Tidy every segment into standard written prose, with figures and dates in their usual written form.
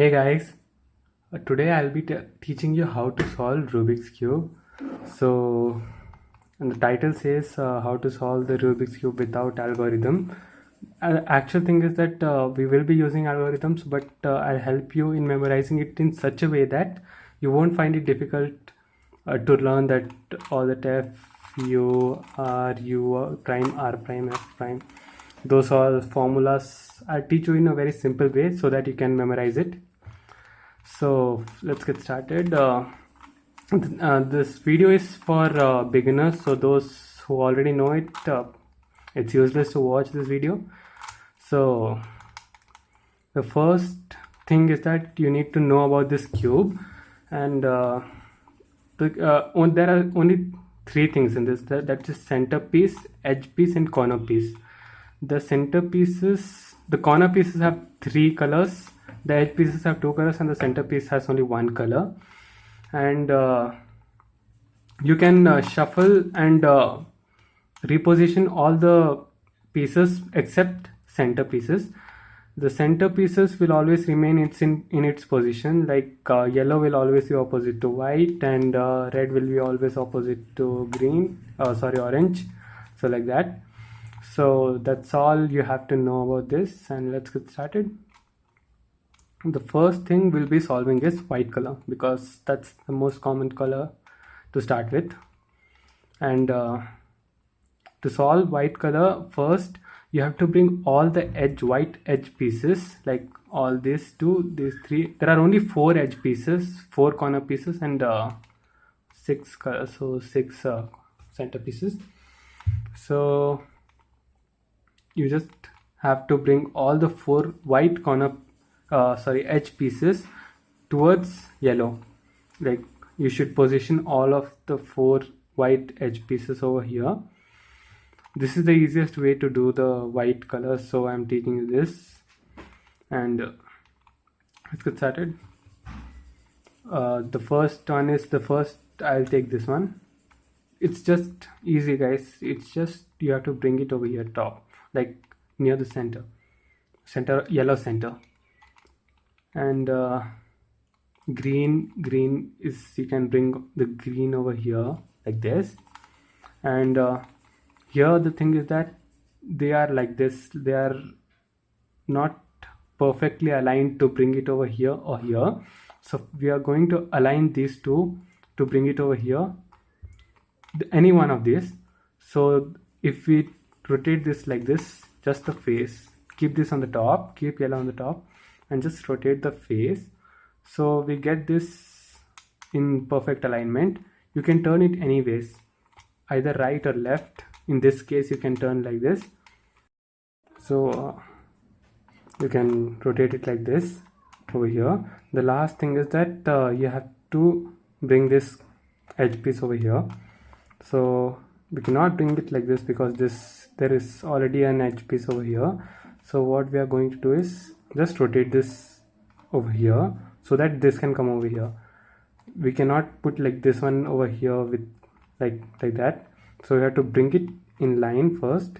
Hey guys, today I'll be teaching you how to solve Rubik's Cube. So, and the title says how to solve the Rubik's Cube without algorithm. Actual thing is that we will be using algorithms, but I'll help you in memorizing it in such a way that you won't find it difficult to learn that all that F, U, R, U, prime, R prime, F prime. Those all formulas I'll teach you in a very simple way so that you can memorize it. So let's get started. This video is for beginners, so those who already know it, it's useless to watch this video. So the first thing is that you need to know about this cube, and there are only three things in this. That's the centerpiece, edge piece, and corner piece. The centerpieces, the corner pieces have three colors, the edge pieces have two colors, and the centerpiece has only one color. And you can shuffle and reposition all the pieces except centerpieces. The centerpieces will always remain in its position, like yellow will always be opposite to white, and red will be always opposite to orange, so like that. So that's all you have to know about this, and let's get started. The first thing we'll be solving is white color, because that's the most common color to start with. And to solve white color, first you have to bring all the white edge pieces, like all these three. There are only four edge pieces, four corner pieces, and six center pieces. So you just have to bring all the four white edge pieces towards yellow. Like, you should position all of the four white edge pieces over here. This is the easiest way to do the white color, so I'm teaching you this. And let's get started. The first one is I'll take this one. It's just easy, guys. It's just you have to bring it over here top, like near the center, yellow center. And green is, you can bring the green over here like this. And here the thing is that they are like this, they are not perfectly aligned to bring it over here or here. So we are going to align these two to bring it over here, any one of these. So if we rotate this like this, just the face, keep this on the top, keep yellow on the top, and just rotate the face, so we get this in perfect alignment. You can turn it anyways, either right or left. In this case you can turn like this, so you can rotate it like this over here. The last thing is that you have to bring this edge piece over here. So we cannot bring it like this because there is already an edge piece over here. So what we are going to do is just rotate this over here so that this can come over here. We cannot put like this one over here with like that. So we have to bring it in line first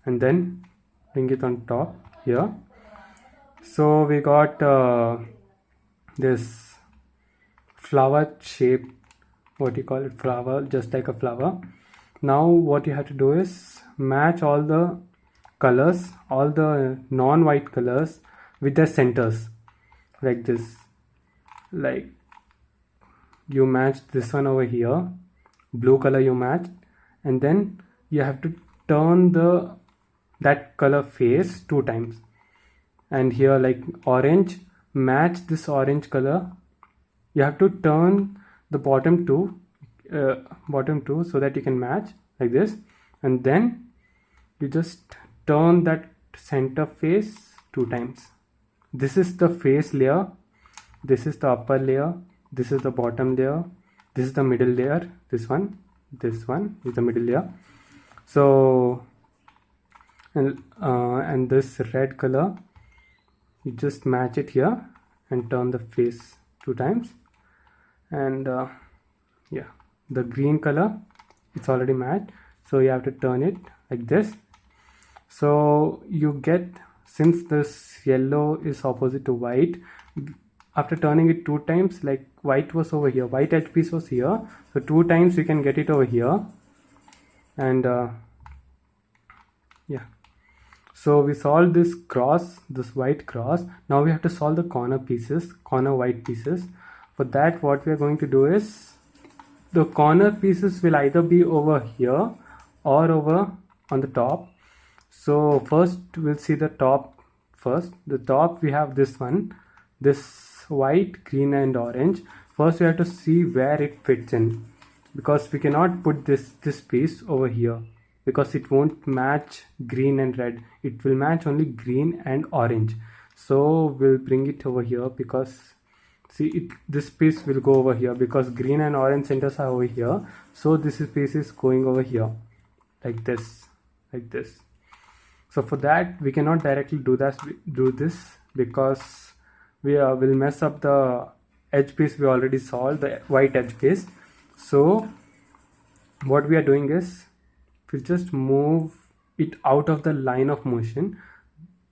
and then bring it on top here. So we got this flower shape, what you call it, flower, just like a flower. Now what you have to do is match all the colors, all the non-white colors with their centers, like this. Like, you match this one over here, blue color you match, and then you have to turn that color face 2 times. And here, like orange, match this orange color. You have to turn the bottom two so that you can match like this, and then you just turn that center face 2 times. This is the face layer, this is the upper layer, this is the bottom layer, this is the middle layer, this one is the middle layer. So and this red color, you just match it here and turn the face 2 times. And yeah, the green color, it's already matched, so you have to turn it like this. So you get, since this yellow is opposite to white, after turning it 2 times, like white was over here, white edge piece was here, so 2 times we can get it over here. And yeah, so we solved this cross, this white cross. Now we have to solve the corner pieces, corner white pieces. For that, what we are going to do is, the corner pieces will either be over here or over on the top. So first we'll see the top first. The top, we have this one, this white, green and orange. First we have to see where it fits in, because we cannot put this piece over here because it won't match green and red. It will match only green and orange. So we'll bring it over here, because see, this piece will go over here because green and orange centers are over here. So this piece is going over here like this, like this. So for that, we cannot directly do this because we will mess up the edge piece we already solved, the white edge piece. So what we are doing is, we just move it out of the line of motion.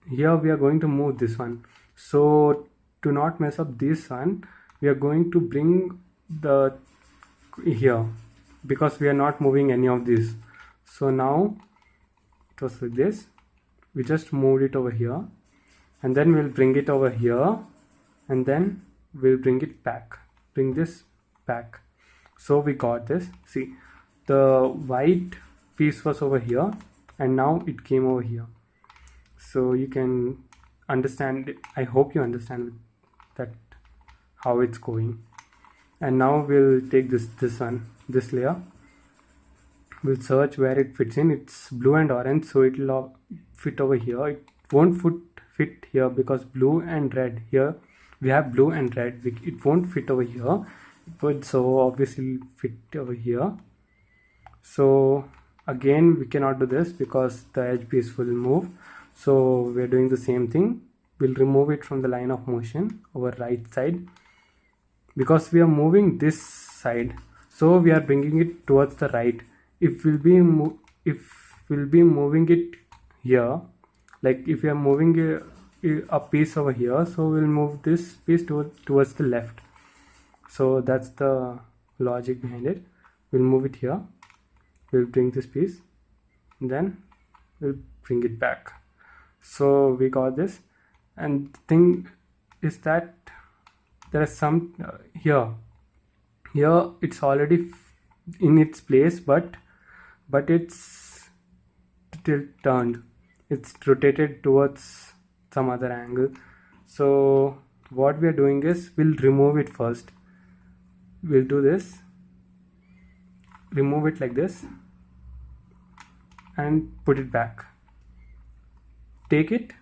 Here we are going to move this one. So to not mess up this one, we are going to bring the here, because we are not moving any of these. So now it was like this, we just moved it over here, and then we'll bring it over here, and then we'll bring it back, bring this back. So we got this. See, the white piece was over here and now it came over here. So you can understand it. I hope you understand that how it's going. And now we'll take this one, this layer. We'll search where it fits in. It's blue and orange, so it will fit over here. It won't fit here because blue and red, here we have blue and red. It won't fit over here, but so obviously fit over here. So again, we cannot do this because the edge piece will move. So we're doing the same thing. We'll remove it from the line of motion over right side, because we are moving this side, so we are bringing it towards the right. If we'll be moving it here, like if we are moving a piece over here, so we'll move this piece towards the left. So that's the logic behind it. We'll move it here, we'll bring this piece, and then we'll bring it back. So we got this. And the thing is that there is some here it's already in its place, but it's still turned, it's rotated towards some other angle. So what we are doing is, we'll remove it first. We'll do this, remove it like this and put it back. Take it,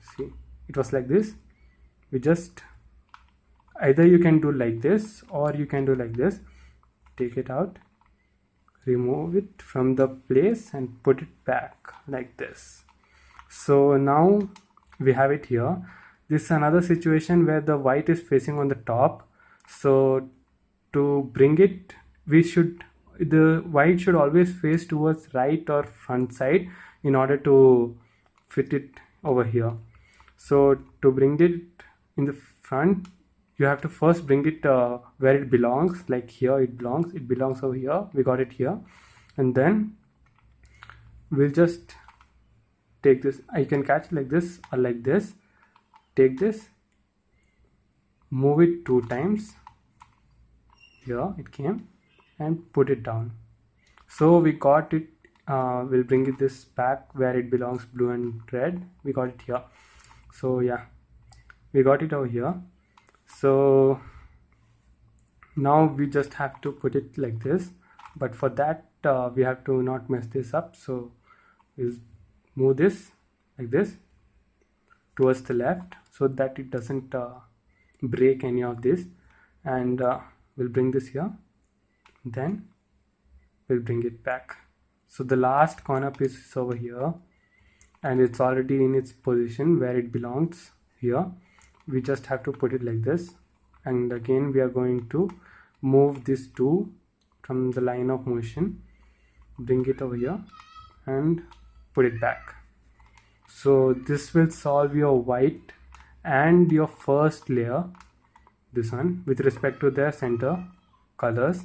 see, it was like this. We just, either you can do like this or you can do like this. Take it out, remove it from the place and put it back like this. So now we have it here. This is another situation where the white is facing on the top. So to bring it, the white should always face towards right or front side in order to fit it over here. So to bring it in the front, you have to first bring it where it belongs, like here it belongs over here. We got it here. And then we'll just take this. I can catch like this or like this. Take this, move it 2 times. Here it came, and put it down. So we got it. We'll bring it this back where it belongs, blue and red. We got it here. So yeah, we got it over here. So now we just have to put it like this, but for that we have to not mess this up. So we'll move this like this towards the left, so that it doesn't break any of this. And we'll bring this here, then we'll bring it back. So the last corner piece is over here, and it's already in its position where it belongs here. We just have to put it like this, and again we are going to move this 2 from the line of motion, bring it over here and put it back. So this will solve your white and your first layer this one with respect to their center colors.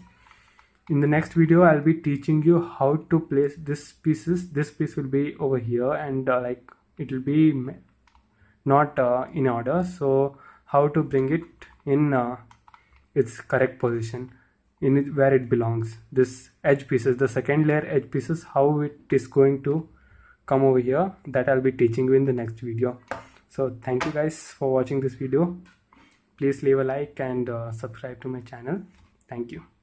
In the next video I'll be teaching you how to place this pieces. This piece will be over here, and like it will be not in order, so how to bring it in its correct position in it, where it belongs. This edge pieces, the second layer edge pieces, how it is going to come over here, that I'll be teaching you in the next video. So thank you guys for watching this video. Please leave a like and subscribe to my channel. Thank you.